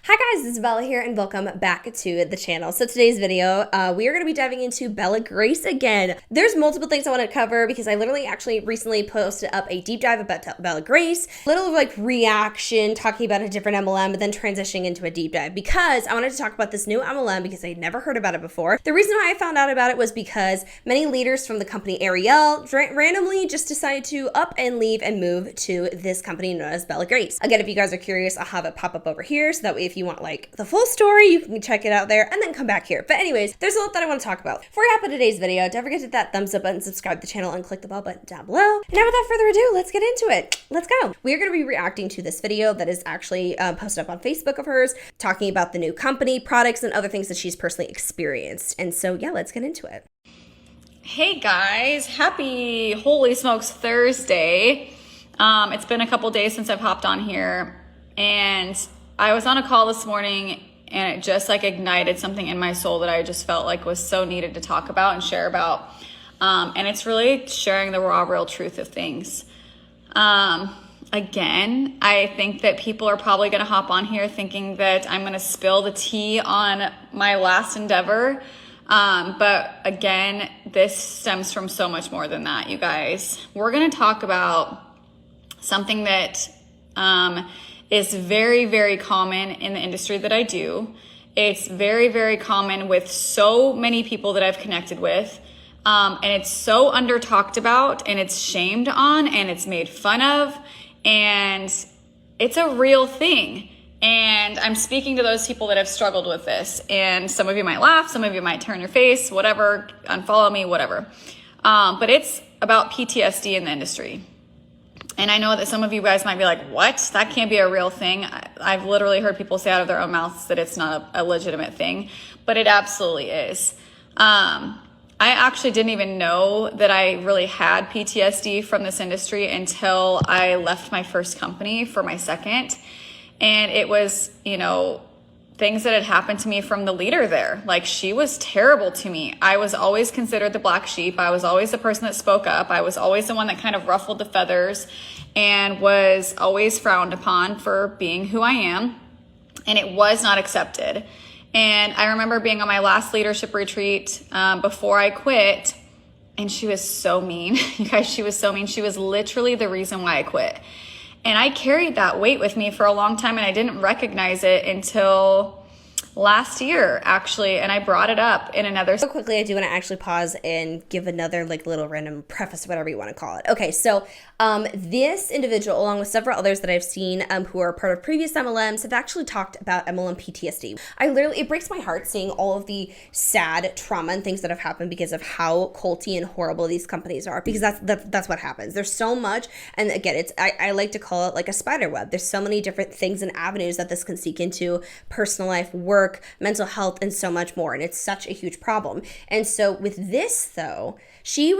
Hi guys, Isabella here and welcome back to the channel. So today's video, we are going to be diving into Bella Grace again. There's multiple things I want to cover because I literally actually recently posted up a deep dive about Bella Grace, little like reaction, talking about a different MLM, but then transitioning into a deep dive because I wanted to talk about this new MLM because I'd never heard about it before. The reason why I found out about it was because many leaders from the company Arieyl randomly just decided to up and leave and move to this company known as Bella Grace. Again, if you guys are curious, I'll have it pop up over here so that way if you want like the full story, you can check it out there and then come back here. But anyways, there's a lot that I want to talk about. Before we hop into today's video, don't forget to hit that thumbs up button, subscribe to the channel, and click the bell button down below. And now without further ado, let's get into it. Let's go. We are going to be reacting to this video that is actually posted up on Facebook of hers, talking about the new company, products, and other things that she's personally experienced. And so yeah, let's get into it. Hey guys, happy Holy Smokes Thursday. It's been a couple days since I've hopped on here, and I was on a call this morning and it just like ignited something in my soul that I just felt like was so needed to talk about and share about. And it's really sharing the raw, real truth of things. Again, I think that people are probably going to hop on here thinking that I'm going to spill the tea on my last endeavor. But again, this stems from so much more than that, you guys. We're going to talk about something that is very, very common in the industry that I do. It's very, very common with so many people that I've connected with. And it's so under talked about, and it's shamed on, and it's made fun of, and it's a real thing. And I'm speaking to those people that have struggled with this. And some of you might laugh, some of you might turn your face, whatever, unfollow me, whatever. But it's about PTSD in the industry. And I know that some of you guys might be like, what? That can't be a real thing. I've literally heard people say out of their own mouths that it's not a legitimate thing, but it absolutely is. I actually didn't even know that I really had PTSD from this industry until I left my first company for my second. And it was, things that had happened to me from the leader there. Like, she was terrible to me. I was always considered the black sheep. I was always the person that spoke up. I was always the one that kind of ruffled the feathers and was always frowned upon for being who I am. And it was not accepted. And I remember being on my last leadership retreat before I quit, and she was so mean. You guys, she was so mean. She was literally the reason why I quit. And I carried that weight with me for a long time, and I didn't recognize it until last year, actually, and I brought it up in another. So quickly, I do want to actually pause and give another like little random preface, whatever you want to call it. Okay, so this individual, along with several others that I've seen who are part of previous MLMs, have actually talked about MLM PTSD. It breaks my heart seeing all of the sad trauma and things that have happened because of how culty and horrible these companies are, because that's what happens. There's so much, and again, I like to call it like a spider web. There's so many different things and avenues that this can seek into: personal life, work, mental health, and so much more. And it's such a huge problem. And so with this though, she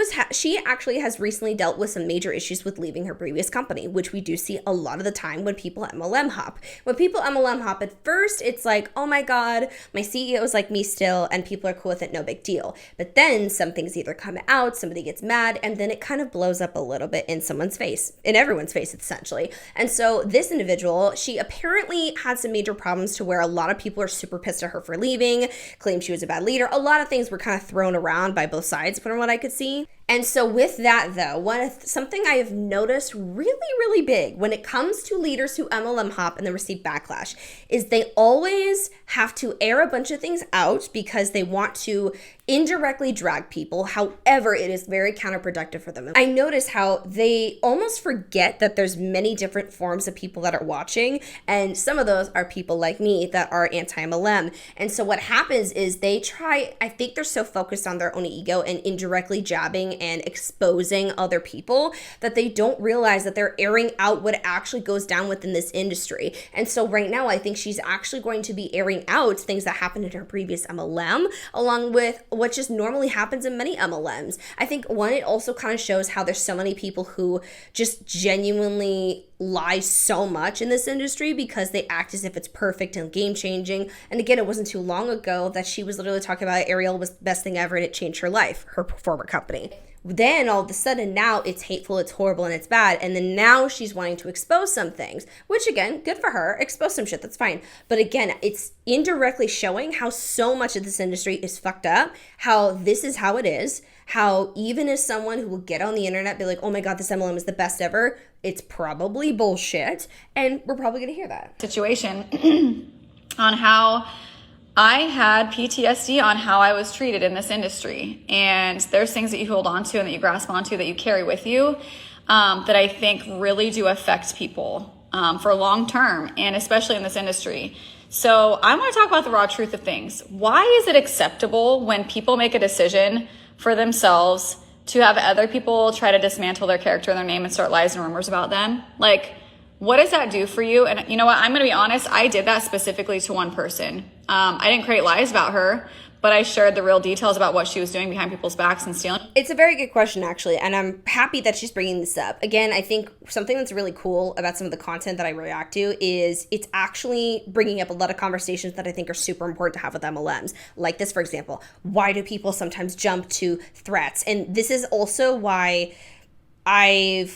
actually has recently dealt with some major issues with leaving her previous company, which we do see a lot of the time when people MLM hop. When people MLM hop, at first it's like, oh my God, my CEO is like me still, and people are cool with it, no big deal. But then some things either come out, somebody gets mad, and then it kind of blows up a little bit in someone's face, in everyone's face essentially. And so this individual, she apparently had some major problems to where a lot of people are super pissed at her for leaving, claimed she was a bad leader. A lot of things were kind of thrown around by both sides from what I could see. And so with that though, something I have noticed really big when it comes to leaders who MLM hop and then receive backlash is they always have to air a bunch of things out because they want to indirectly drag people. However, it is very counterproductive for them. I notice how they almost forget that there's many different forms of people that are watching, and some of those are people like me that are anti-MLM. And so what happens is I think they're so focused on their own ego and indirectly jabbing and exposing other people that they don't realize that they're airing out what actually goes down within this industry. And so right now, I think she's actually going to be airing out things that happened in her previous MLM, along with what just normally happens in many MLMs. I think one, it also kind of shows how there's so many people who just genuinely lie so much in this industry because they act as if it's perfect and game changing. And again, it wasn't too long ago that she was literally talking about arieyl was the best thing ever and it changed her life, her former company. Then all of a sudden now it's hateful, it's horrible, and it's bad. And then now she's wanting to expose some things, which again, good for her. Expose some shit, that's fine. But again, it's indirectly showing how so much of this industry is fucked up, how this is how it is, how even as someone who will get on the internet, be like, oh my God, this MLM is the best ever, it's probably bullshit. And we're probably gonna hear that. Situation on how I had PTSD on how I was treated in this industry. And there's things that you hold on to and that you grasp onto that you carry with you that I think really do affect people for long term, and especially in this industry. So I want to talk about the raw truth of things. Why is it acceptable when people make a decision for themselves to have other people try to dismantle their character and their name and start lies and rumors about them? Like, what does that do for you? And you know what? I'm going to be honest. I did that specifically to one person. I didn't create lies about her, but I shared the real details about what she was doing behind people's backs and stealing. It's a very good question, actually, and I'm happy that she's bringing this up. Again, I think something that's really cool about some of the content that I react to is it's actually bringing up a lot of conversations that I think are super important to have with MLMs. Like this, for example, why do people sometimes jump to threats? And this is also why I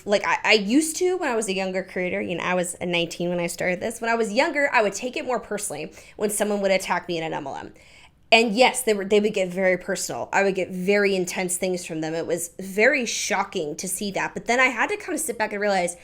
used to, when I was a younger creator, I was 19 when I started this. When I was younger, I would take it more personally when someone would attack me in an MLM. And yes, they would get very personal. I would get very intense things from them. It was very shocking to see that. But then I had to kind of sit back and realize,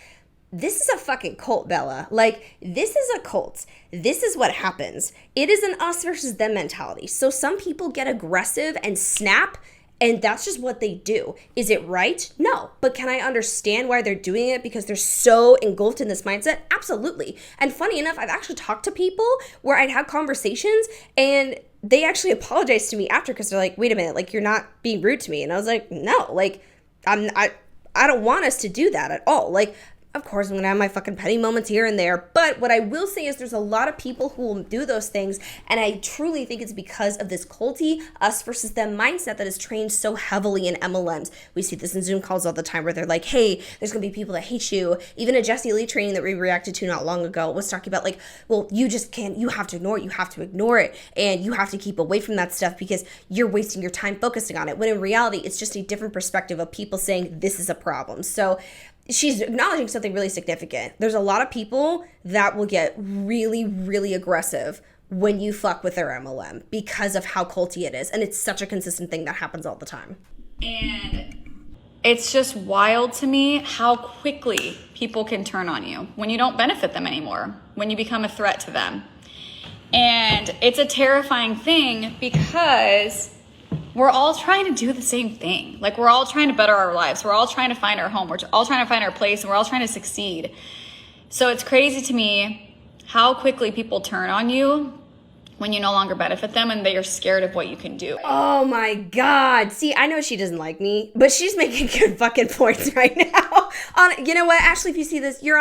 this is a fucking cult, Bella. Like, this is a cult. This is what happens. It is an us versus them mentality. So some people get aggressive and snap, and that's just what they do. Is it right? No. But can I understand why they're doing it because they're so engulfed in this mindset? Absolutely. And funny enough, I've actually talked to people where I'd have conversations and they actually apologized to me after because they're like, wait a minute, like, you're not being rude to me. And I was like, no, like, I don't want us to do that at all. Like, of course, I'm going to have my fucking petty moments here and there. But what I will say is there's a lot of people who will do those things. And I truly think it's because of this culty, us versus them mindset that is trained so heavily in MLMs. We see this in Zoom calls all the time where they're like, hey, there's going to be people that hate you. Even a Jessie Lee training that we reacted to not long ago was talking about like, well, you just can't, you have to ignore it. You have to ignore it. And you have to keep away from that stuff because you're wasting your time focusing on it. When in reality, it's just a different perspective of people saying this is a problem. So she's acknowledging something really significant. There's a lot of people that will get really, really aggressive when you fuck with their MLM because of how culty it is. And it's such a consistent thing that happens all the time. And it's just wild to me how quickly people can turn on you when you don't benefit them anymore, when you become a threat to them. And it's a terrifying thing because we're all trying to do the same thing. Like, we're all trying to better our lives. We're all trying to find our home. We're all trying to find our place, and we're all trying to succeed. So it's crazy to me how quickly people turn on you when you no longer benefit them and they are scared of what you can do. Oh my God. See, I know she doesn't like me, but she's making good fucking points right now. You know what? Ashley, if you see this, you're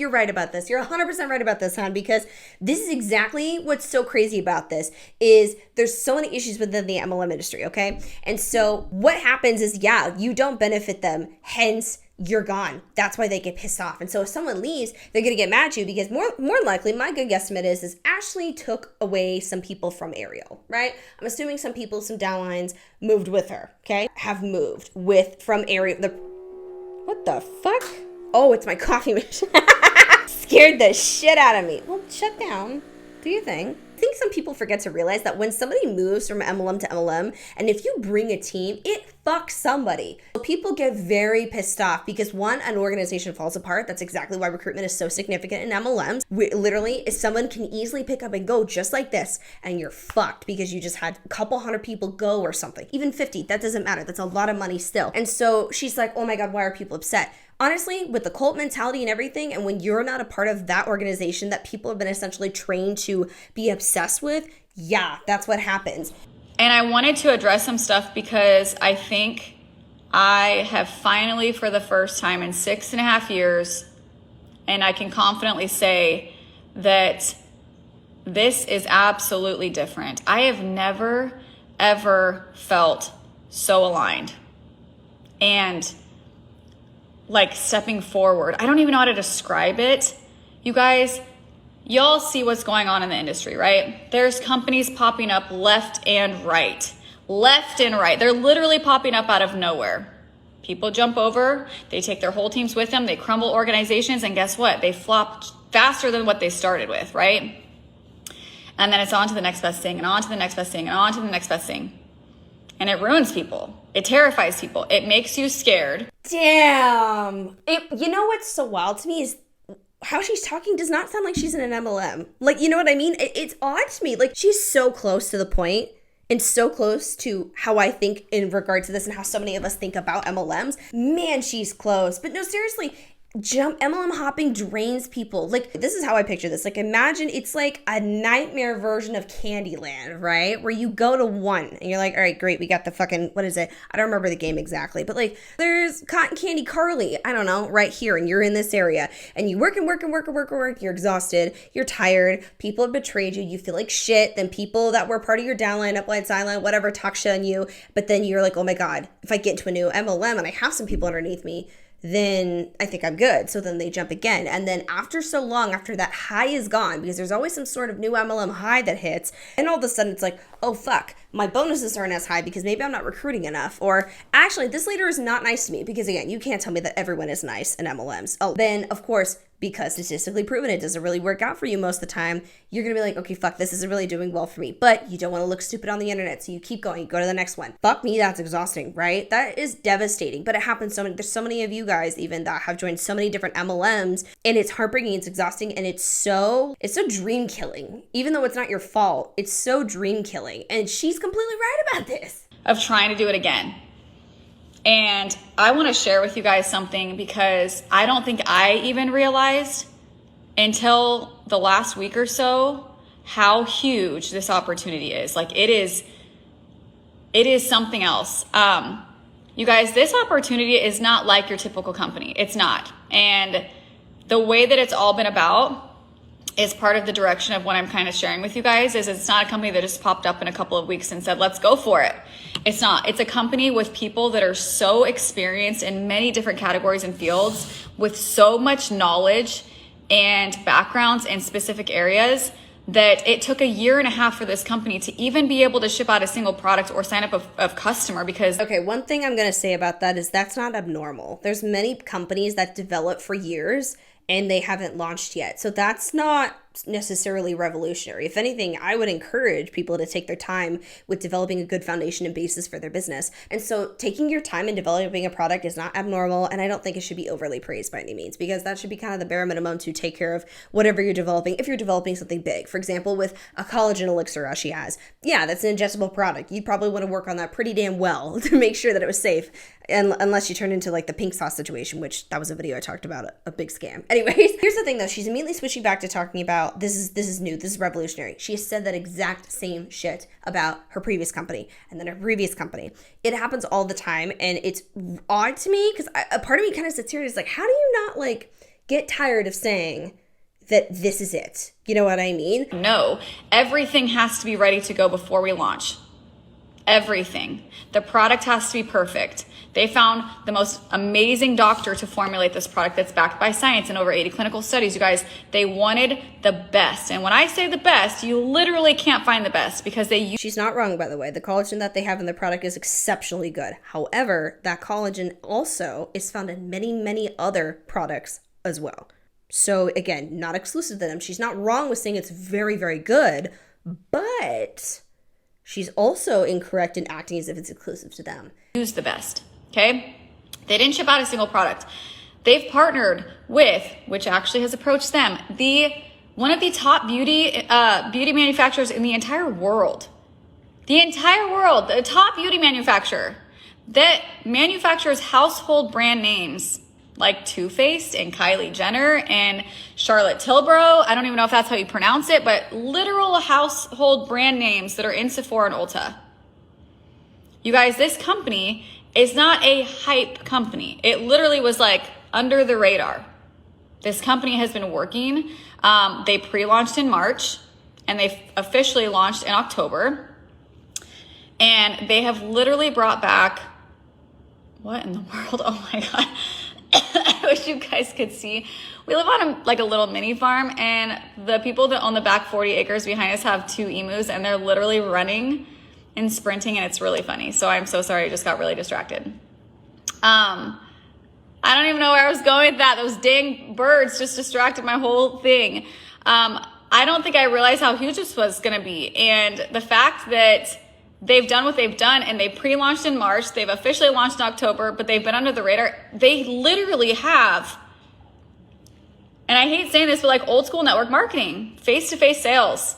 right about this. You're 100% right about this, hon, because this is exactly what's so crazy about this is there's so many issues within the MLM industry, okay? And so what happens is, yeah, you don't benefit them, hence you're gone. That's why they get pissed off. And so if someone leaves, they're going to get mad at you because more likely, my good guesstimate is Ashley took away some people from arieyl, right? I'm assuming some people, some downlines moved with her, okay? Have moved from arieyl. What the fuck? Oh, it's my coffee machine. Scared the shit out of me. Well, shut down. Do your thing. I think some people forget to realize that when somebody moves from MLM to MLM, and if you bring a team, it fucks somebody. So people get very pissed off because one, an organization falls apart. That's exactly why recruitment is so significant in MLMs. Literally, if someone can easily pick up and go just like this, and you're fucked because you just had a couple hundred people go or something. Even 50, that doesn't matter. That's a lot of money still. And so she's like, oh my God, why are people upset? Honestly, with the cult mentality and everything, and when you're not a part of that organization that people have been essentially trained to be obsessed with, yeah, that's what happens. And I wanted to address some stuff because I think I have finally, for the first time in 6.5 years, and I can confidently say that this is absolutely different. I have never, ever felt so aligned. And like stepping forward. I don't even know how to describe it. You guys, y'all see what's going on in the industry, right? There's companies popping up left and right. Left and right. They're literally popping up out of nowhere. People jump over, they take their whole teams with them, they crumble organizations, and guess what? They flop faster than what they started with, right? And then it's on to the next best thing, and on to the next best thing, and on to the next best thing. And it ruins people. It terrifies people. It makes you scared. Damn. You know what's so wild to me is how she's talking does not sound like she's in an MLM. Like, you know what I mean? It's odd to me. Like, she's so close to the point and so close to how I think in regard to this and how so many of us think about MLMs. Man, she's close. But no, seriously, MLM hopping drains people. Like, this is how I picture this. Like, imagine it's like a nightmare version of Candyland, right? Where you go to one and you're like, all right, great, we got the fucking, what is it? I don't remember the game exactly, but like, there's Cotton Candy Carly, I don't know, right here, and you're in this area, and you work and work and work and work and work, you're exhausted, you're tired, people have betrayed you, you feel like shit, then people that were part of your downline, upline, sideline, whatever, talk shit on you, but then you're like, oh my God, if I get into a new MLM and I have some people underneath me, then I think I'm good. So then they jump again. And then after so long, after that high is gone, because there's always some sort of new MLM high that hits, and all of a sudden it's like, oh fuck, my bonuses aren't as high because maybe I'm not recruiting enough. Or actually, this leader is not nice to me, because again, you can't tell me that everyone is nice in MLMs. Oh, then of course, because statistically proven it doesn't really work out for you most of the time, you're gonna be like, okay, fuck, this isn't really doing well for me. But you don't want to look stupid on the internet, so you keep going, you go to the next one. Fuck me, that's exhausting, right? That is devastating. But it happens so many, there's so many of you guys even that have joined so many different MLMs, and it's heartbreaking, it's exhausting, and it's so dream killing. Even though it's not your fault, it's so dream killing. And she's completely right about this. Of trying to do it again. And I want to share with you guys something, because I don't think I even realized until the last week or so how huge this opportunity is. Like, it is something else. You guys, this opportunity is not like your typical company. It's not. And the way that it's all been about is part of the direction of what I'm kind of sharing with you guys. Is it's not a company that just popped up in a couple of weeks and said, let's go for it. It's not. It's a company with people that are so experienced in many different categories and fields, with so much knowledge and backgrounds in specific areas, that it took a year and a half for this company to even be able to ship out a single product or sign up a customer. Because okay, one thing I'm going to say about that is that's not abnormal. There's many companies that develop for years and they haven't launched yet. So that's not necessarily revolutionary. If anything, I would encourage people to take their time with developing a good foundation and basis for their business. And so taking your time in developing a product is not abnormal, and I don't think it should be overly praised by any means, because that should be kind of the bare minimum to take care of whatever you're developing. If you're developing something big, for example, with a collagen elixir as she has, yeah, that's an ingestible product. You'd probably want to work on that pretty damn well to make sure that it was safe. And unless you turn into like the pink sauce situation, which that was a video I talked about, a big scam. Anyways, here's the thing though, she's immediately switching back to talking about this is new, this is revolutionary. She has said that exact same shit about her previous company and then her previous company. It happens all the time, and it's odd to me because a part of me kind of sits here and is like, how do you not like get tired of saying that this is it? You know what I mean? No, everything has to be ready to go before we launch. Everything. The product has to be perfect. They found the most amazing doctor to formulate this product that's backed by science and over 80 clinical studies. You guys, they wanted the best. And when I say the best, you literally can't find the best, because they use... She's not wrong, by the way. The collagen that they have in the product is exceptionally good. However, that collagen also is found in many, many other products as well. So again, not exclusive to them. She's not wrong with saying it's very, very good, but she's also incorrect in acting as if it's exclusive to them. Use the best. Okay, they didn't ship out a single product. They've partnered with, which actually has approached them, one of the top beauty manufacturers in the entire world. The entire world, the top beauty manufacturer that manufactures household brand names like Too Faced and Kylie Jenner and Charlotte Tilbury. I don't even know if that's how you pronounce it, but literal household brand names that are in Sephora and Ulta. You guys, this company is not a hype company. It literally was like under the radar. This company has been working. They pre-launched in March and they officially launched in October. And they have literally brought back, what in the world? Oh my God. I wish you guys could see. We live on a little mini farm, and the people that own the back 40 acres behind us have 2 emus, and they're literally running and sprinting, and it's really funny. So I'm so sorry, I just got really distracted. I don't even know where I was going with that. Those dang birds just distracted my whole thing. I don't think I realized how huge this was going to be. And the fact that they've done what they've done, and they pre-launched in March, they've officially launched in October, but they've been under the radar. They literally have, and I hate saying this, but like old school network marketing, face-to-face sales,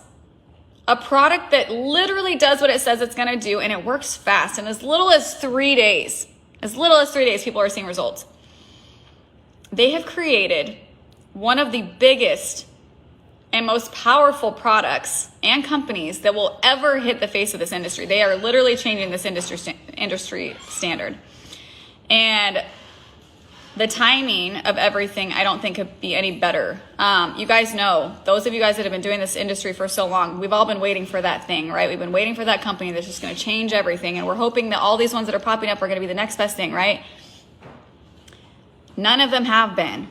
a product that literally does what it says it's going to do, and it works fast. And as little as 3 days, people are seeing results. They have created one of the biggest and most powerful products and companies that will ever hit the face of this industry. They are literally changing this industry standard. And the timing of everything, I don't think could be any better. You guys know, those of you guys that have been doing this industry for so long, we've all been waiting for that thing, right? We've been waiting for that company that's just going to change everything. And we're hoping that all these ones that are popping up are going to be the next best thing, right? None of them have been.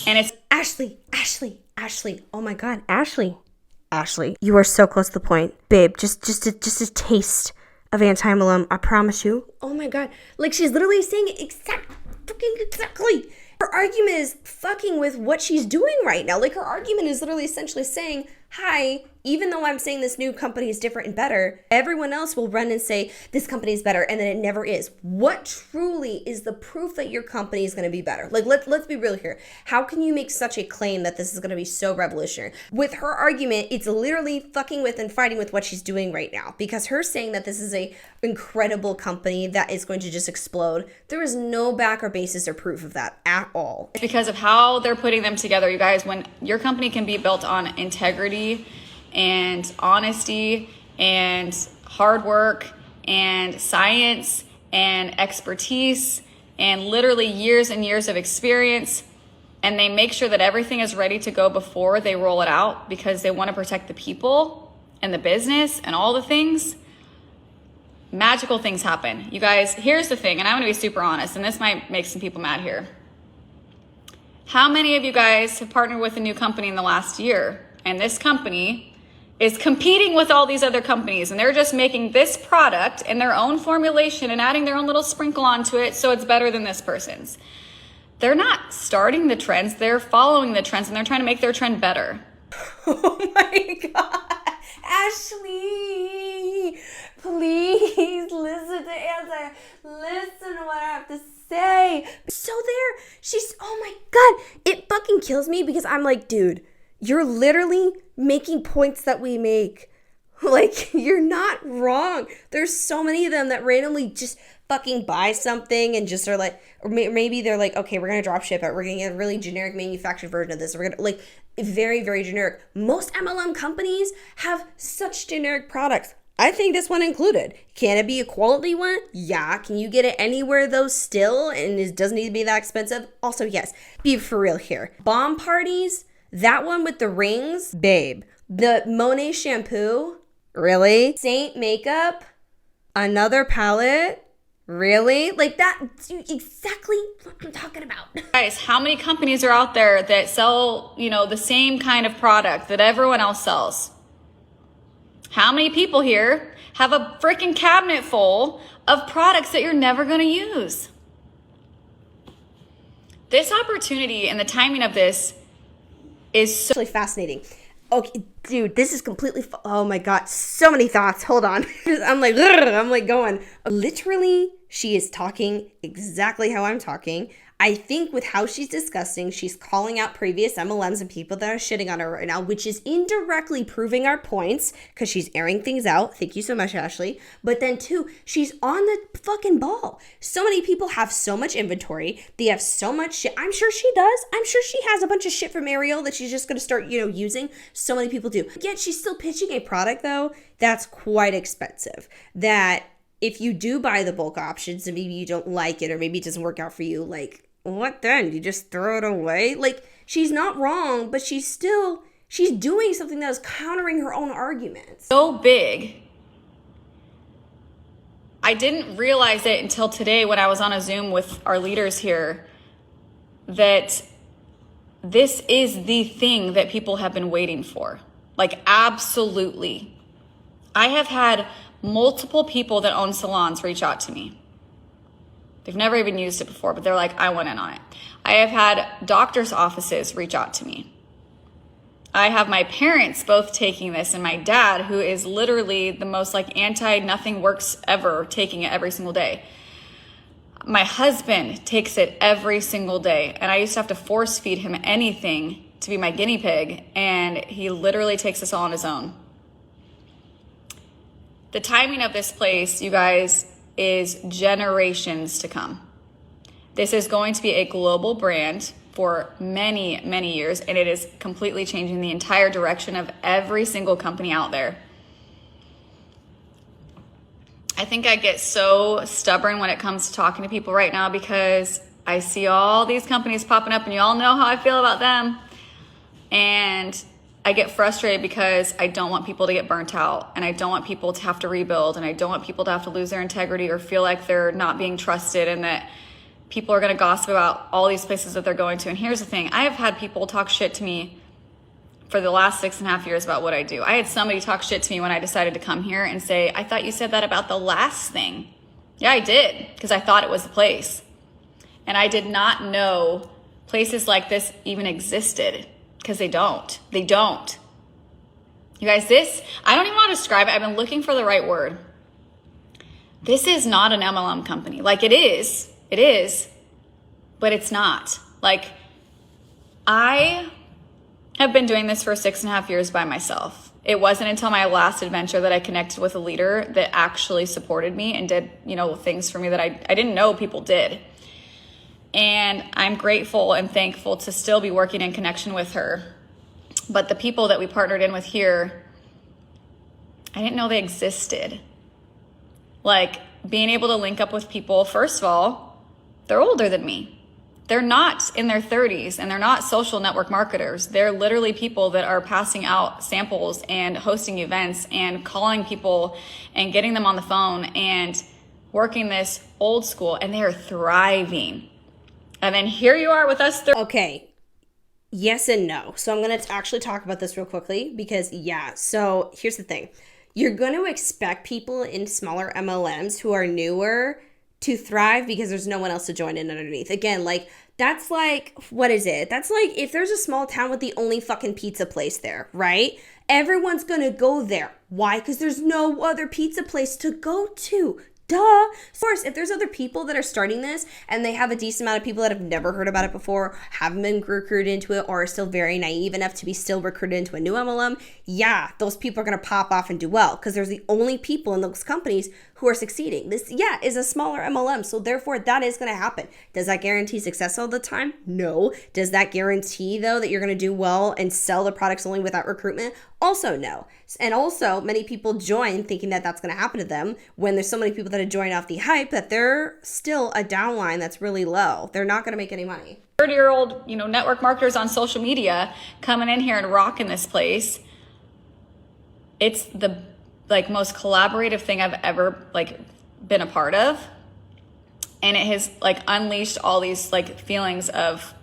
And it's Ashley. Oh my God, Ashley, you are so close to the point, babe. Just a taste of antimlm. I promise you. Oh my God, like she's literally saying it exactly. Her argument is fucking with what she's doing right now. Like her argument is literally essentially saying, hi, even though I'm saying this new company is different and better, everyone else will run and say this company is better, and then it never is. What truly is the proof that your company is going to be better? Like, let's be real here. How can you make such a claim that this is going to be so revolutionary? With her argument, it's literally fucking with and fighting with what she's doing right now, because her saying that this is a incredible company that is going to just explode, there is no back or basis or proof of that at all. because of how they're putting them together, you guys. When your company can be built on integrity and honesty and hard work and science and expertise and literally years and years of experience, and they make sure that everything is ready to go before they roll it out because they want to protect the people and the business and all the things, magical things happen. You guys, here's the thing, and I'm going to be super honest, and this might make some people mad here. How many of you guys have partnered with a new company in the last year, and this company is competing with all these other companies, and they're just making this product in their own formulation and adding their own little sprinkle onto it so it's better than this person's? They're not starting the trends, they're following the trends, and they're trying to make their trend better. Oh my God, Ashley, please listen to Anna. Listen to what I have to say. So there, oh my God, it fucking kills me because I'm like, dude, you're literally making points that we make. Like, you're not wrong. There's so many of them that randomly just fucking buy something and just are like, or maybe they're like, okay, we're going to drop ship it. We're going to get a really generic manufactured version of this. We're going to, like, very, very generic. Most MLM companies have such generic products. I think this one included. Can it be a quality one? Yeah. Can you get it anywhere though still? And it doesn't need to be that expensive? Also, yes. Be for real here. Bomb parties, that one with the rings, babe. The Monet shampoo, really? Saint makeup, another palette, really? Like that, exactly what I'm talking about. Guys, how many companies are out there that sell, the same kind of product that everyone else sells? How many people here have a freaking cabinet full of products that you're never going to use? This opportunity and the timing of this is so really fascinating. Okay, dude, this is completely, oh my God, so many thoughts. Hold on. I'm like going. Literally, she is talking exactly how I'm talking. I think with how she's discussing, she's calling out previous MLMs and people that are shitting on her right now, which is indirectly proving our points because she's airing things out. Thank you so much, Ashley. But then two, she's on the fucking ball. So many people have so much inventory. They have so much shit. I'm sure she does. I'm sure she has a bunch of shit from Arieyl that she's just going to start, using. So many people do. Yet she's still pitching a product though that's quite expensive. That if you do buy the bulk options and maybe you don't like it or maybe it doesn't work out for you, like, what then? You just throw it away? Like, she's not wrong, but she's doing something that is countering her own arguments. big. I didn't realize it until today when I was on a Zoom with our leaders here that this is the thing that people have been waiting for. Like, absolutely. I have had multiple people that own salons reach out to me. They've never even used it before, but they're like, I want in on it. I have had doctors' offices reach out to me. I have my parents both taking this, and my dad, who is literally the most like anti-nothing works ever, taking it every single day. My husband takes it every single day, and I used to have to force feed him anything to be my guinea pig, and he literally takes this all on his own. The timing of this place, you guys, is generations to come. This is going to be a global brand for many, many years, and it is completely changing the entire direction of every single company out there. I think I get so stubborn when it comes to talking to people right now because I see all these companies popping up, and you all know how I feel about them. And I get frustrated because I don't want people to get burnt out, and I don't want people to have to rebuild, and I don't want people to have to lose their integrity or feel like they're not being trusted and that people are going to gossip about all these places that they're going to. And here's the thing. I have had people talk shit to me for the last 6.5 years about what I do. I had somebody talk shit to me when I decided to come here and say, I thought you said that about the last thing. Yeah, I did, because I thought it was the place. And I did not know places like this even existed, because they don't. They don't. You guys, this, I don't even want to describe it. I've been looking for the right word. This is not an MLM company. Like, it is, but it's not. Like, I have been doing this for 6.5 years by myself. It wasn't until my last adventure that I connected with a leader that actually supported me and did, things for me that I didn't know people did. And I'm grateful and thankful to still be working in connection with her. But the people that we partnered in with here, I didn't know they existed. Like, being able to link up with people, first of all, they're older than me. They're not in their 30s, and they're not social network marketers. They're literally people that are passing out samples and hosting events and calling people and getting them on the phone and working this old school, and they are thriving. And then here you are with us. Okay. Yes and no. So I'm going to actually talk about this real quickly because, so here's the thing. You're going to expect people in smaller MLMs who are newer to thrive because there's no one else to join in underneath. Again, like, that's like, what is it? That's like if there's a small town with the only fucking pizza place there, right? Everyone's going to go there. Why? Because there's no other pizza place to go to. Duh. Of course, if there's other people that are starting this and they have a decent amount of people that have never heard about it before, haven't been recruited into it, or are still very naive enough to be still recruited into a new MLM, those people are going to pop off and do well because there's the only people in those companies who are succeeding. This, is a smaller MLM, so therefore that is going to happen. Does that guarantee success all the time? No. Does that guarantee, though, that you're going to do well and sell the products only without recruitment? Also, no. And also, many people join thinking that that's going to happen to them when there's so many people that have joined off the hype that they're still a downline that's really low. They're not going to make any money. 30-year-old, network marketers on social media coming in here and rocking this place. It's the most collaborative thing I've ever been a part of. And it has unleashed all these feelings of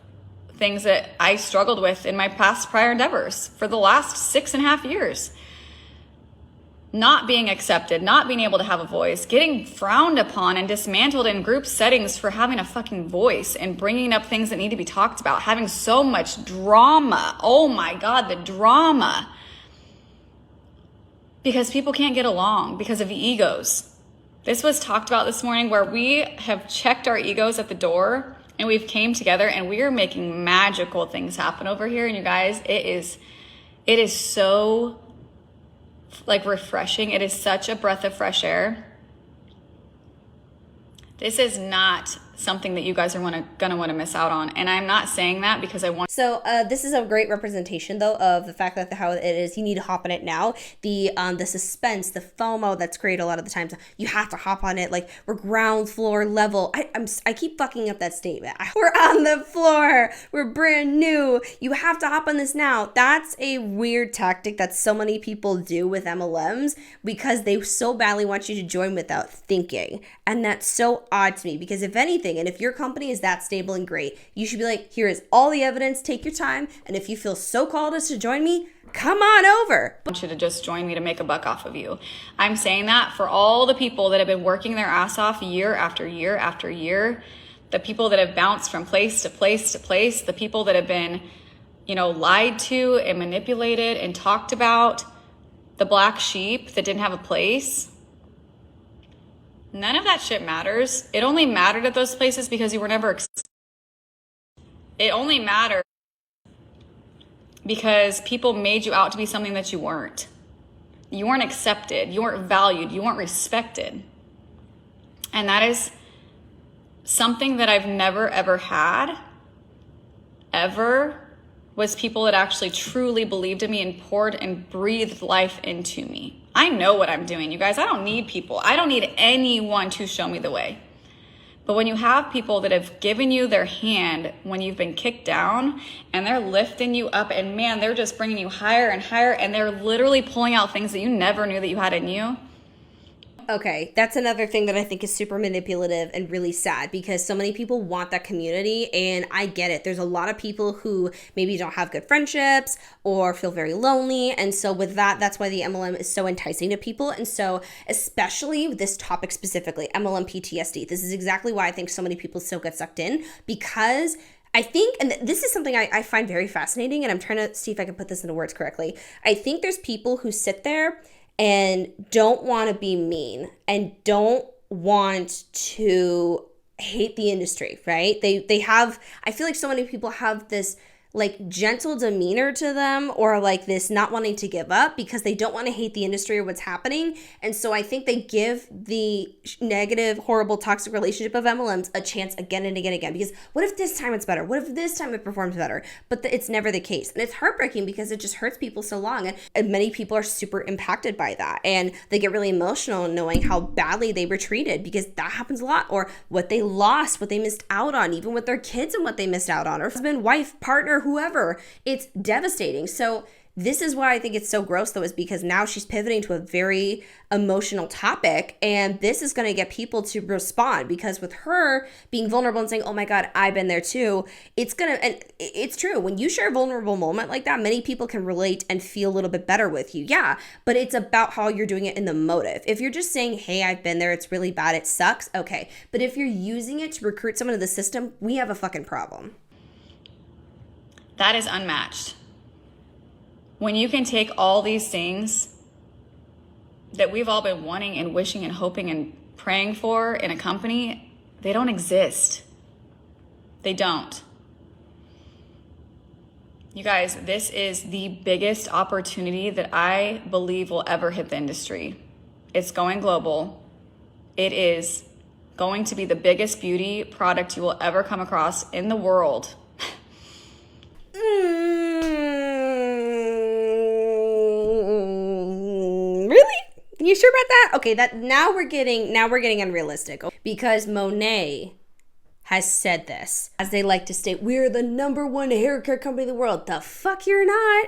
things that I struggled with in my prior endeavors for the last 6.5 years. Not being accepted, not being able to have a voice, getting frowned upon and dismantled in group settings for having a fucking voice and bringing up things that need to be talked about, having so much drama. Oh my God, the drama. Because people can't get along because of egos. This was talked about this morning where we have checked our egos at the door and we've came together and we are making magical things happen over here. And you guys, it is so refreshing. It is such a breath of fresh air. This is not something that you guys are gonna want to miss out on. And I'm not saying that because I want. So this is a great representation, though, of the fact that how it is you need to hop on it now. The suspense, the FOMO that's created a lot of the times. You have to hop on it. Like, we're ground floor level. I keep fucking up that statement. We're on the floor. We're brand new. You have to hop on this now. That's a weird tactic that so many people do with MLMs because they so badly want you to join without thinking. And that's so odd to me because if anything, and if your company is that stable and great, you should be like, here is all the evidence, take your time, and if you feel so called as to join me, come on over. I want you to just join me to make a buck off of you. I'm saying that for all the people that have been working their ass off year after year after year, the people that have bounced from place to place to place, the people that have been, lied to and manipulated and talked about, the black sheep that didn't have a place. None of that shit matters. It only mattered at those places because you were never. It only mattered because people made you out to be something that you weren't. You weren't accepted. You weren't valued. You weren't respected. And that is something that I've never, ever had, ever, was people that actually truly believed in me and poured and breathed life into me. I know what I'm doing, you guys. I don't need people. I don't need anyone to show me the way. But when you have people that have given you their hand when you've been kicked down and they're lifting you up and man, they're just bringing you higher and higher and they're literally pulling out things that you never knew that you had in you. Okay, that's another thing that I think is super manipulative and really sad because so many people want that community and I get it. There's a lot of people who maybe don't have good friendships or feel very lonely. And so with that, that's why the MLM is so enticing to people. And so especially this topic specifically, MLM PTSD, this is exactly why I think so many people still get sucked in because I think, and this is something I find very fascinating and I'm trying to see if I can put this into words correctly. I think there's people who sit there and don't want to be mean and don't want to hate the industry, right? They have, I feel like so many people have this like gentle demeanor to them or like this not wanting to give up because they don't want to hate the industry or what's happening. And so I think they give the negative, horrible, toxic relationship of MLMs a chance again and again and again because what if this time it's better? What if this time it performs better? But it's never the case. And it's heartbreaking because it just hurts people so long. And many people are super impacted by that. And they get really emotional knowing how badly they were treated because that happens a lot. Or what they lost, what they missed out on, even with their kids and what they missed out on, or husband, wife, partner, whoever. It's devastating. So this is why I think it's so gross though, is because now she's pivoting to a very emotional topic and this is going to get people to respond because with her being vulnerable and saying, oh my God, I've been there too. It's going to, and it's true. When you share a vulnerable moment like that, many people can relate and feel a little bit better with you. Yeah. But it's about how you're doing it in the motive. If you're just saying, hey, I've been there, it's really bad, it sucks. Okay. But if you're using it to recruit someone to the system, we have a fucking problem. That is unmatched. When you can take all these things that we've all been wanting and wishing and hoping and praying for in a company, they don't exist. They don't. You guys, this is the biggest opportunity that I believe will ever hit the industry. It's going global. It is going to be the biggest beauty product you will ever come across in the world. Really? You sure about that? Okay, that now we're getting unrealistic because Monet has said this, as they like to state, we're the #1 hair care company in the world. The fuck you're not?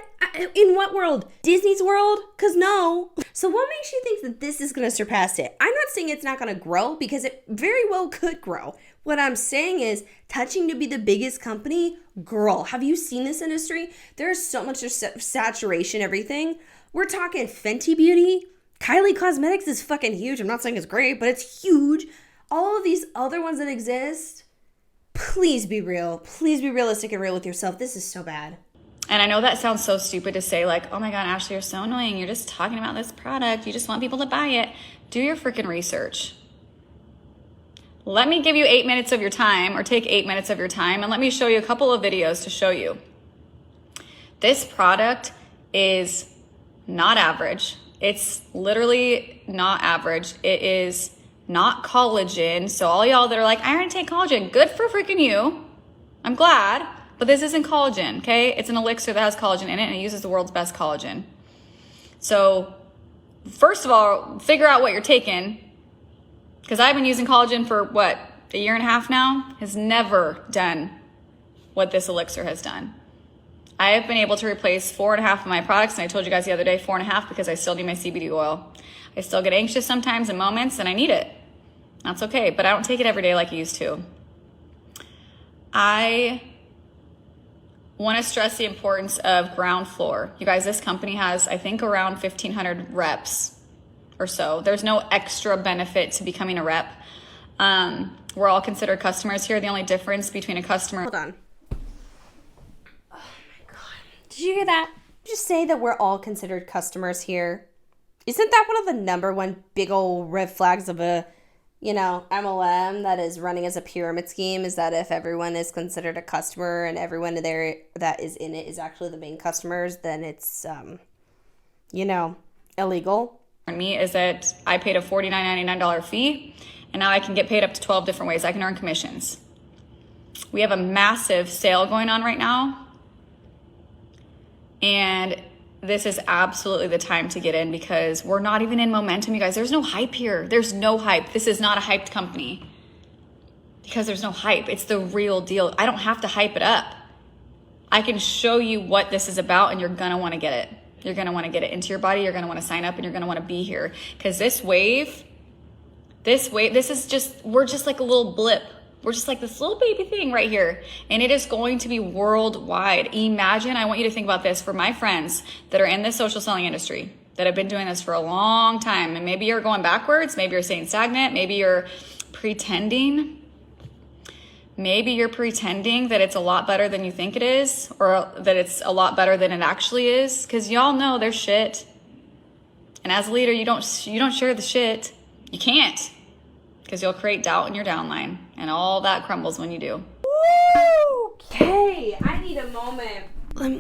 In what world? Disney's world? Cause no. So what makes you think that this is gonna surpass it? I'm not saying it's not gonna grow because it very well could grow. What I'm saying is touching to be the biggest company, girl, have you seen this industry? There's so much saturation, everything. We're talking Fenty Beauty. Kylie Cosmetics is fucking huge. I'm not saying it's great, but it's huge. All of these other ones that exist, please be real. Please be realistic and real with yourself. This is so bad. And I know that sounds so stupid to say, like, oh my God, Ashley, you're so annoying. You're just talking about this product. You just want people to buy it. Do your freaking research. Let me give you 8 minutes of your time, or take 8 minutes of your time, and let me show you a couple of videos to show you. This product is not average. It's literally not average. It is not collagen. So all y'all that are like, I already take collagen, good for freaking you. I'm glad, but this isn't collagen, okay? It's an elixir that has collagen in it, and it uses the world's best collagen. So first of all, figure out what you're taking, because I've been using collagen for what, a year and a half now, has never done what this elixir has done. I have been able to replace 4.5 of my products, and I told you guys the other day 4.5 because I still need my CBD oil. I still get anxious sometimes in moments, and I need it. That's okay, but I don't take it every day like I used to. I want to stress the importance of ground floor. You guys, this company has, I think, around 1,500 reps or so. There's no extra benefit to becoming a rep. We're all considered customers here. The only difference between a customer... Hold on. Oh my God. Did you hear that? Just say that we're all considered customers here. Isn't that one of the number one big old red flags of a, MLM that is running as a pyramid scheme, is that if everyone is considered a customer and everyone there that is in it is actually the main customers, then it's, illegal. For me is that I paid a $49.99 fee, and now I can get paid up to 12 different ways. I can earn commissions. We have a massive sale going on right now, and this is absolutely the time to get in because we're not even in momentum, you guys. There's no hype here. There's no hype. This is not a hyped company because there's no hype. It's the real deal. I don't have to hype it up. I can show you what this is about, and you're going to want to get it. You're going to want to get it into your body. You're going to want to sign up, and you're going to want to be here because this wave, we're just like a little blip. We're just like this little baby thing right here, and it is going to be worldwide. Imagine, I want you to think about this for my friends that are in the social selling industry, that have been doing this for a long time, and maybe you're going backwards, maybe you're staying stagnant, maybe you're pretending. Maybe you're pretending that it's a lot better than you think it is, or that it's a lot better than it actually is, because y'all know there's shit. And as a leader, you don't share the shit. You can't, because you'll create doubt in your downline, and all that crumbles when you do. Okay, I need a moment. Let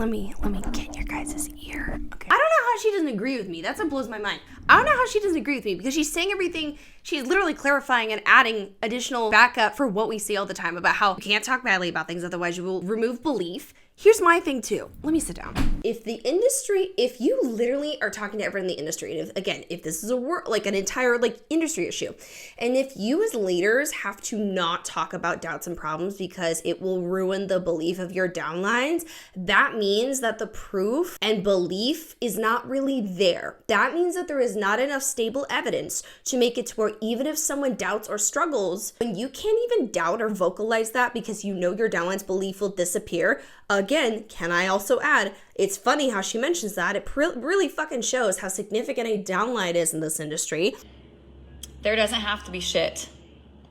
me get in your guys' ear. Okay. I don't know how she doesn't agree with me. That's what blows my mind. I don't know how she doesn't agree with me because she's saying everything. She's literally clarifying and adding additional backup for what we say all the time about how you can't talk badly about things, otherwise you will remove belief. Here's my thing too. Let me sit down. If you literally are talking to everyone in the industry, and if this is an entire industry issue, and if you as leaders have to not talk about doubts and problems because it will ruin the belief of your downlines, that means that the proof and belief is not really there. That means that there is not enough stable evidence to make it to where even if someone doubts or struggles, when you can't even doubt or vocalize that because you know your downline's belief will disappear. Again, can I also add, it's funny how she mentions that. It really fucking shows how significant a downline is in this industry. There doesn't have to be shit.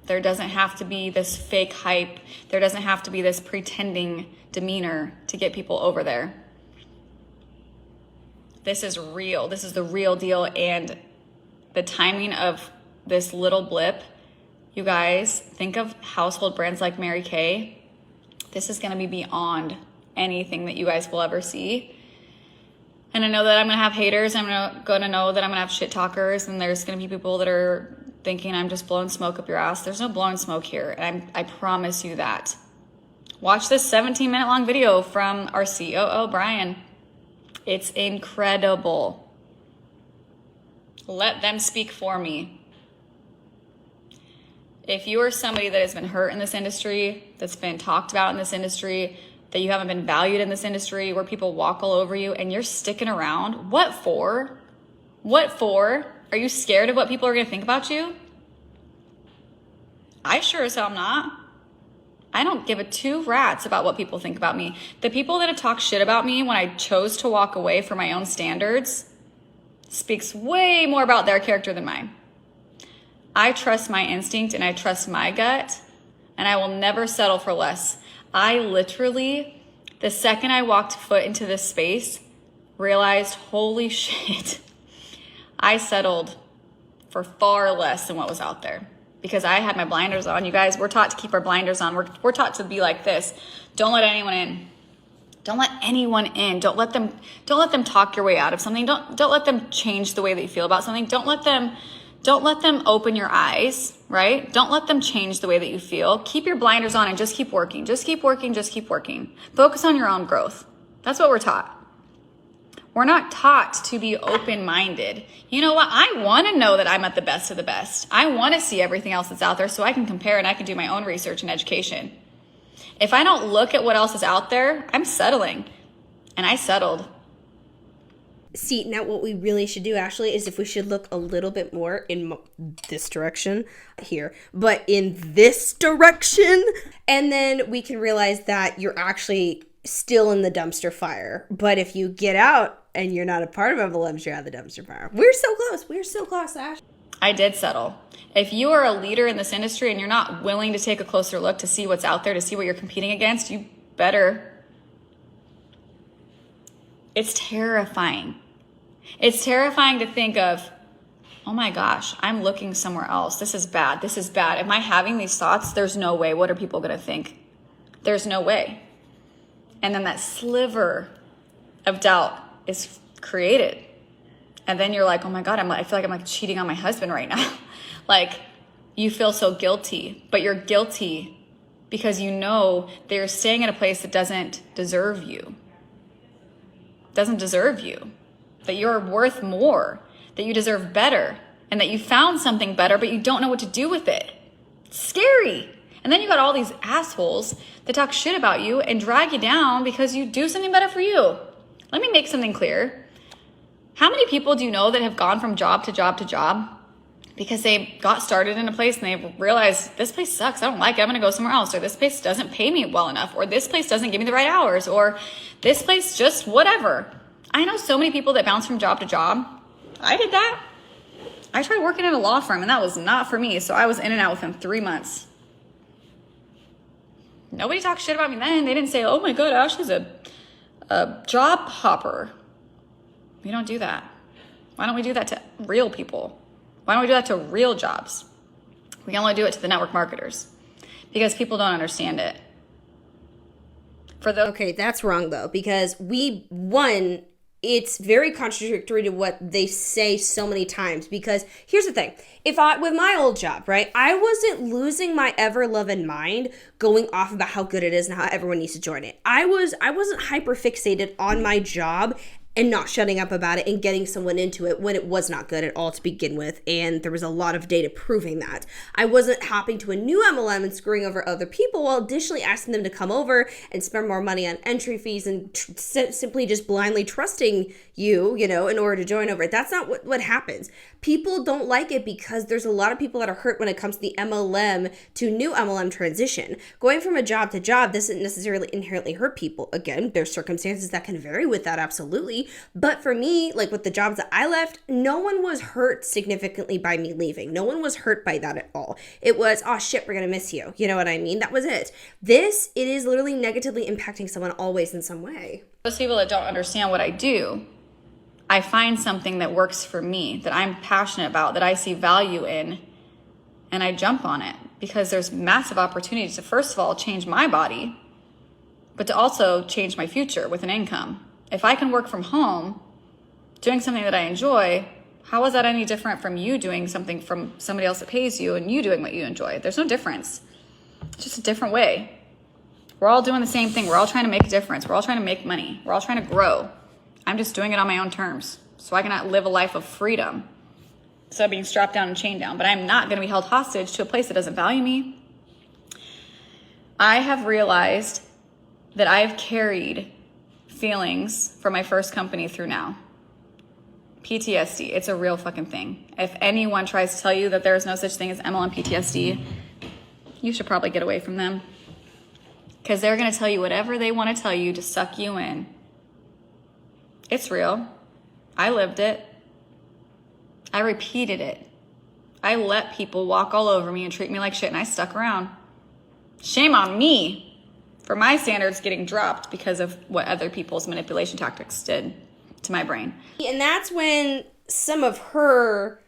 There doesn't have to be this fake hype. There doesn't have to be this pretending demeanor to get people over there. This is real. This is the real deal. And the timing of this little blip, you guys, think of household brands like Mary Kay. This is going to be beyond anything that you guys will ever see. And I know that I'm going to have haters. I'm going to know that I'm going to have shit talkers. And there's going to be people that are thinking I'm just blowing smoke up your ass. There's no blowing smoke here. And I promise you that. Watch this 17-minute long video from our COO, Brian. It's incredible. Let them speak for me. If you are somebody that has been hurt in this industry, that's been talked about in this industry, that you haven't been valued in this industry, where people walk all over you and you're sticking around, what for? What for? Are you scared of what people are going to think about you? I sure as hell am not. I don't give a two rats about what people think about me. The people that have talked shit about me when I chose to walk away for my own standards speaks way more about their character than mine. I trust my instinct and I trust my gut, and I will never settle for less. I literally, the second I walked foot into this space, realized, holy shit, I settled for far less than what was out there because I had my blinders on. You guys, we're taught to keep our blinders on. We're taught to be like this. Don't let anyone in. Don't let anyone in. Don't let them talk your way out of something. Don't let them change the way that you feel about something. Don't let them Don't let them open your eyes, right? Don't let them change the way that you feel. Keep your blinders on and just keep working. Just keep working. Just keep working. Focus on your own growth. That's what we're taught. We're not taught to be open-minded. You know what? I want to know that I'm at the best of the best. I want to see everything else that's out there so I can compare and I can do my own research and education. If I don't look at what else is out there, I'm settling. And I settled. See, now what we really should do, Ashley, is if we should look a little bit more in this direction here, but in this direction, and then we can realize that you're actually still in the dumpster fire. But if you get out and you're not a part of MLMs, you're out of the dumpster fire. We're so close. We're so close, Ash. I did settle. If you are a leader in this industry and you're not willing to take a closer look to see what's out there, to see what you're competing against, you better. It's terrifying. It's terrifying to think of, oh my gosh, I'm looking somewhere else. This is bad. This is bad. Am I having these thoughts? There's no way. What are people going to think? There's no way. And then that sliver of doubt is created. And then you're like, oh my God, I feel like I'm like cheating on my husband right now. Like, you feel so guilty, but you're guilty because you know that you're staying in a place that doesn't deserve you. Doesn't deserve you. That you're worth more, that you deserve better, and that you found something better, but you don't know what to do with it. It's scary. And then you got all these assholes that talk shit about you and drag you down because you do something better for you. Let me make something clear. How many people do you know that have gone from job to job to job because they got started in a place and they realized, this place sucks, I don't like it, I'm gonna go somewhere else, or this place doesn't pay me well enough, or this place doesn't give me the right hours, or this place just whatever. I know so many people that bounce from job to job. I did that. I tried working at a law firm and that was not for me. So I was in and out within 3 months. Nobody talked shit about me then. They didn't say, oh my God, Ashley's a job hopper. We don't do that. Why don't we do that to real people? Why don't we do that to real jobs? We only do it to the network marketers because people don't understand it. Okay, that's wrong though, because it's very contradictory to what they say so many times, because here's the thing. With my old job, right, I wasn't losing my ever-loving mind going off about how good it is and how everyone needs to join it. I wasn't hyper-fixated on my job and not shutting up about it and getting someone into it when it was not good at all to begin with, and there was a lot of data proving that. I wasn't hopping to a new MLM and screwing over other people while additionally asking them to come over and spend more money on entry fees and simply just blindly trusting you, in order to join over it. That's not what happens. People don't like it because there's a lot of people that are hurt when it comes to the MLM to new MLM transition. Going from a job to job doesn't necessarily inherently hurt people. Again, there's circumstances that can vary with that, absolutely. But for me, like with the jobs that I left, no one was hurt significantly by me leaving. No one was hurt by that at all. It was, oh shit, we're going to miss you. You know what I mean? That was it. It is literally negatively impacting someone always in some way. Those people that don't understand what I do, I find something that works for me, that I'm passionate about, that I see value in, and I jump on it because there's massive opportunities to, first of all, change my body, but to also change my future with an income. If I can work from home, doing something that I enjoy, how is that any different from you doing something from somebody else that pays you and you doing what you enjoy? There's no difference. It's just a different way. We're all doing the same thing. We're all trying to make a difference. We're all trying to make money. We're all trying to grow. I'm just doing it on my own terms so I can live a life of freedom instead of being strapped down and chained down. But I'm not going to be held hostage to a place that doesn't value me. I have realized that I've carried feelings from my first company through now. PTSD, it's a real fucking thing. If anyone tries to tell you that there is no such thing as MLM PTSD, you should probably get away from them because they're going to tell you whatever they want to tell you to suck you in. It's real. I lived it. I repeated it. I let people walk all over me and treat me like shit, and I stuck around. Shame on me for my standards getting dropped because of what other people's manipulation tactics did to my brain. And that's when some of her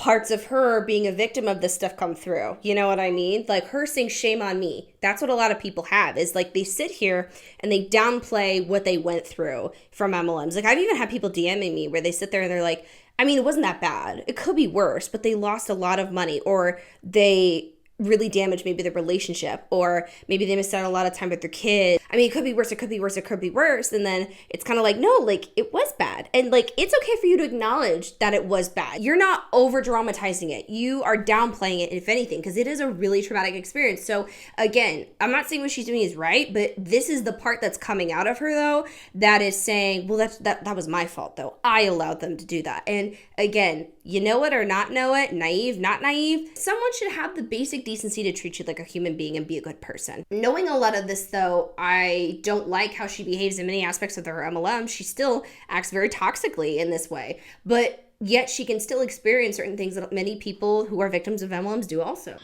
parts of her being a victim of this stuff come through. You know what I mean? Like her saying shame on me. That's what a lot of people have, is like they sit here and they downplay what they went through from MLMs. Like I've even had people DMing me where they sit there and they're like, I mean, it wasn't that bad. It could be worse, but they lost a lot of money, or they really damaged maybe their relationship, or maybe they missed out on a lot of time with their kids. I mean, it could be worse, it could be worse, it could be worse. And then it's kind of like, no, like it was bad. And like, it's okay for you to acknowledge that it was bad. You're not over dramatizing it. You are downplaying it, if anything, because it is a really traumatic experience. So again, I'm not saying what she's doing is right, but this is the part that's coming out of her though, that is saying, well, that was my fault though. I allowed them to do that. And again, you know it or not know it, naive, not naive, someone should have the basic decency to treat you like a human being and be a good person. Knowing a lot of this though, I don't like how she behaves in many aspects of her MLM. She still acts very toxically in this way, but yet she can still experience certain things that many people who are victims of MLMs do also.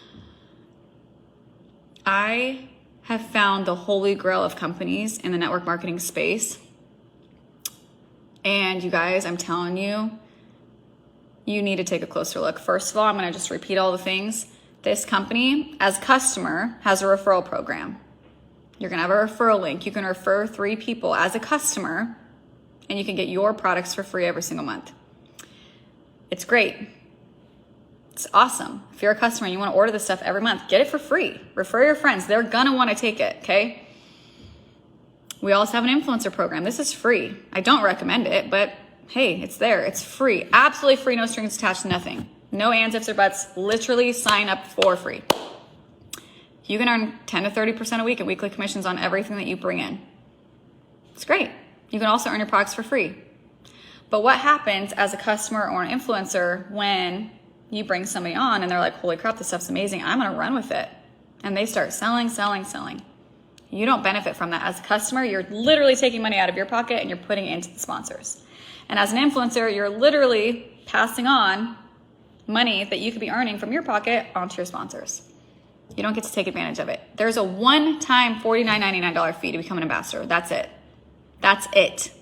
I have found the holy grail of companies in the network marketing space. And you guys, I'm telling you, you need to take a closer look. First of all, I'm going to just repeat all the things. This company, as customer, has a referral program. You're going to have a referral link. You can refer 3 people as a customer, and you can get your products for free every single month. It's great. It's awesome. If you're a customer and you want to order this stuff every month, get it for free. Refer your friends. They're going to want to take it, okay? We also have an influencer program. This is free. I don't recommend it, but hey, it's there. It's free. Absolutely free. No strings attached to nothing. No ands, ifs, or buts. Literally sign up for free. You can earn 10 to 30% a week in weekly commissions on everything that you bring in. It's great. You can also earn your products for free. But what happens as a customer or an influencer when you bring somebody on and they're like, holy crap, this stuff's amazing. I'm going to run with it. And they start selling. You don't benefit from that. As a customer, you're literally taking money out of your pocket and you're putting it into the sponsors. And as an influencer, you're literally passing on money that you could be earning from your pocket onto your sponsors. You don't get to take advantage of it. There's a one-time $49.99 fee to become an ambassador. That's it. That's it.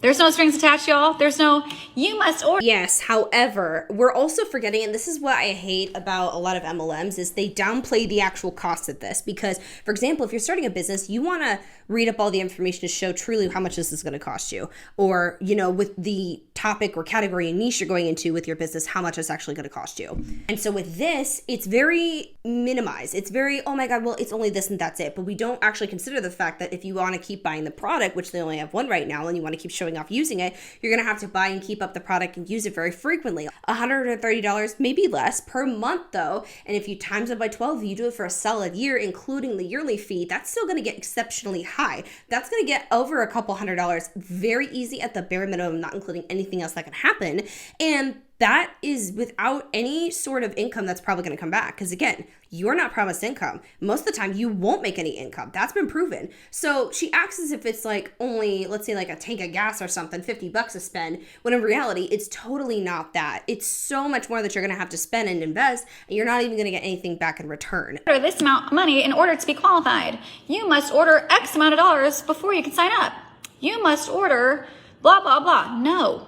There's no strings attached, y'all. There's no, you must order. Yes, however, we're also forgetting, and this is what I hate about a lot of MLMs, is they downplay the actual cost of this. Because, for example, if you're starting a business, you want to read up all the information to show truly how much this is going to cost you. Or, you know, with the topic or category and niche you're going into with your business, how much it's actually going to cost you. And so with this, it's very minimized. It's very, oh my God, well, it's only this and that's it. But we don't actually consider the fact that if you want to keep buying the product, which they only have one right now, and you want to keep showing off using it, you're going to have to buy and keep up the product and use it very frequently. $130, maybe less per month though. And if you times it by 12, you do it for a solid year, including the yearly fee, that's still going to get exceptionally high. That's going to get over a couple $100 very easy at the bare minimum, not including anything else that can happen. And that is without any sort of income that's probably going to come back. Because again, you're not promised income. Most of the time, you won't make any income. That's been proven. So she acts as if it's like only, let's say like a tank of gas or something, $50 to spend, when in reality, it's totally not that. It's so much more that you're going to have to spend and invest, and you're not even going to get anything back in return. Order this amount of money in order to be qualified. You must order X amount of dollars before you can sign up. You must order blah, blah, blah. No,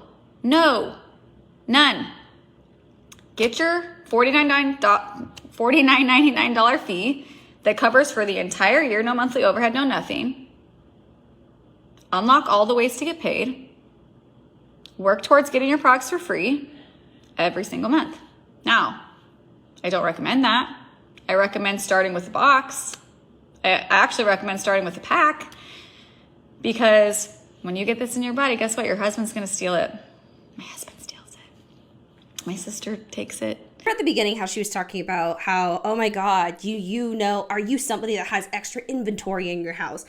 none. Get your $49.99 fee that covers for the entire year, no monthly overhead, no nothing. Unlock all the ways to get paid. Work towards getting your products for free every single month. Now, I don't recommend that. I recommend starting with a box. I actually recommend starting with a pack, because when you get this in your body, guess what? Your husband's going to steal it. My husband steals it. My sister takes it. At the beginning, how she was talking about how, oh my God, you know, are you somebody that has extra inventory in your house?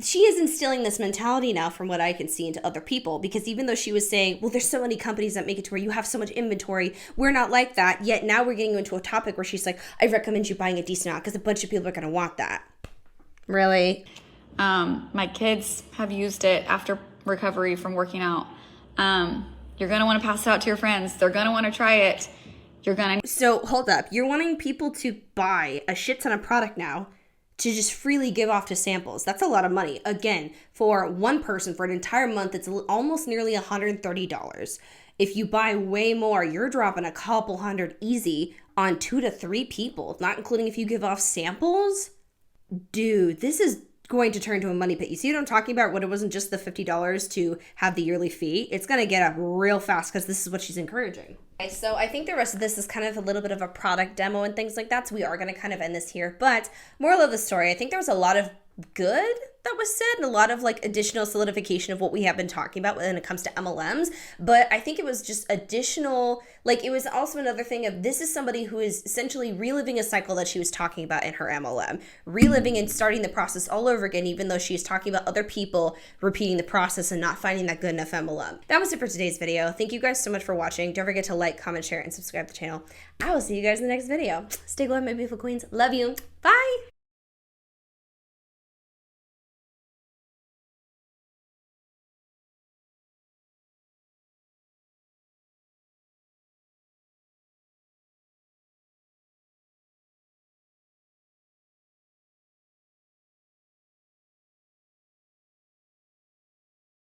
She is instilling this mentality now, from what I can see, into other people, because even though she was saying, well, there's so many companies that make it to where you have so much inventory, we're not like that, yet now we're getting into a topic where she's like, I recommend you buying a decent amount because a bunch of people are going to want that. Really? My kids have used it after recovery from working out. You're going to want to pass it out to your friends. They're going to want to try it. So hold up. You're wanting people to buy a shit ton of product now to just freely give off to samples. That's a lot of money. Again, for one person for an entire month, it's almost nearly $130. If you buy way more, you're dropping a couple hundred easy on 2 to 3 people, not including if you give off samples. Dude, this is going to turn to a money pit. You see what I'm talking about? When it wasn't just the $50 to have the yearly fee, it's going to get up real fast because this is what she's encouraging. Okay, so I think the rest of this is kind of a little bit of a product demo and things like that, so we are going to kind of end this here. But moral of the story, I think there was a lot of good that was said and a lot of like additional solidification of what we have been talking about when it comes to MLMs. But I think it was just additional, like it was also another thing of this is somebody who is essentially reliving a cycle that she was talking about in her MLM, reliving and starting the process all over again, even though she's talking about other people repeating the process and not finding that good enough MLM. That was it for today's video. Thank you guys so much for watching. Don't forget to like, comment, share, and subscribe to the channel. I will see you guys in the next video. Stay glad, my beautiful queens. Love you. Bye.